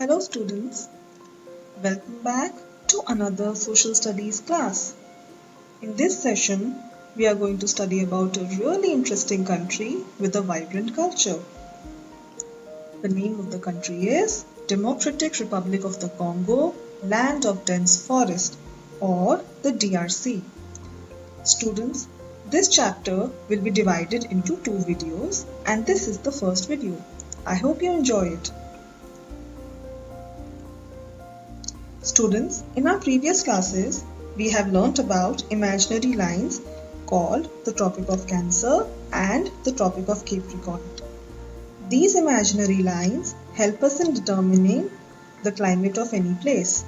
Hello students, welcome back to another social studies class. In this session, we are going to study about a really interesting country with a vibrant culture. The name of the country is Democratic Republic of the Congo, Land of Dense Forest, or the DRC. Students, this chapter will be divided into two videos and this is the first video. I hope you enjoy it. Students, in our previous classes, we have learnt about imaginary lines called the Tropic of Cancer and the Tropic of Capricorn. These imaginary lines help us in determining the climate of any place.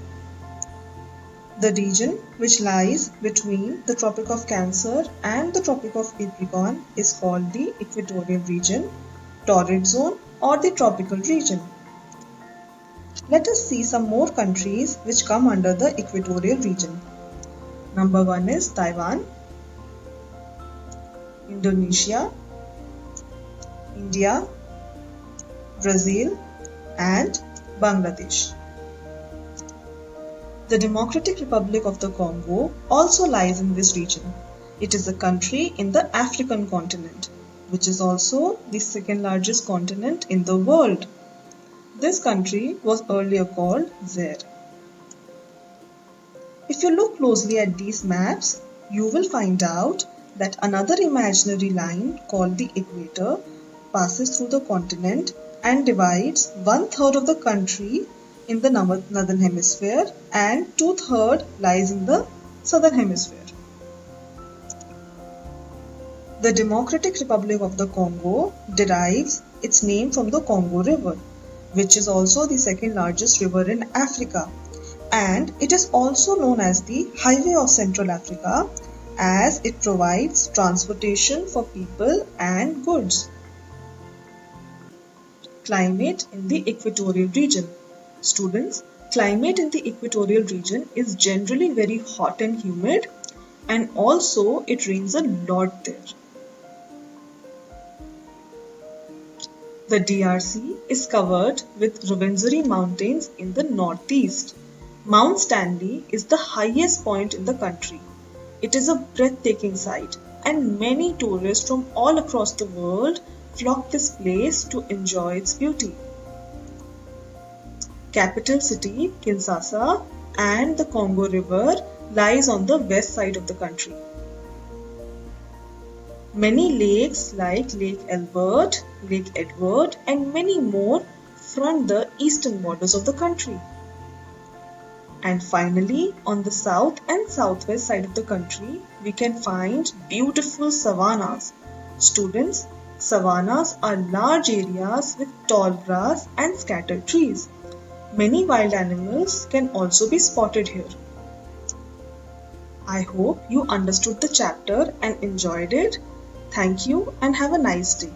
The region which lies between the Tropic of Cancer and the Tropic of Capricorn is called the Equatorial region, Torrid zone or the Tropical region. Let us see some more countries which come under the equatorial region. Number 1 is Taiwan, Indonesia, India, Brazil and Bangladesh. The Democratic Republic of the Congo also lies in this region. It is a country in the African continent, which is also the second largest continent in the world. This country was earlier called Zaire. If you look closely at these maps, you will find out that another imaginary line called the equator passes through the continent and divides 1/3 of the country in the northern hemisphere and 2/3 lies in the southern hemisphere. The Democratic Republic of the Congo derives its name from the Congo River, which is also the second largest river in Africa, and it is also known as the Highway of Central Africa as it provides transportation for people and goods. Climate in the equatorial region. Students, climate in the equatorial region is generally very hot and humid, and also it rains a lot there. The DRC is covered with Rwenzori Mountains in the northeast. Mount Stanley is the highest point in the country. It is a breathtaking sight and many tourists from all across the world flock this place to enjoy its beauty. Capital city Kinshasa and the Congo River lies on the west side of the country. Many lakes like Lake Albert, Lake Edward and many more front the eastern borders of the country. And finally, on the south and southwest side of the country, we can find beautiful savannas. Students, savannas are large areas with tall grass and scattered trees. Many wild animals can also be spotted here. I hope you understood the chapter and enjoyed it. Thank you and have a nice day.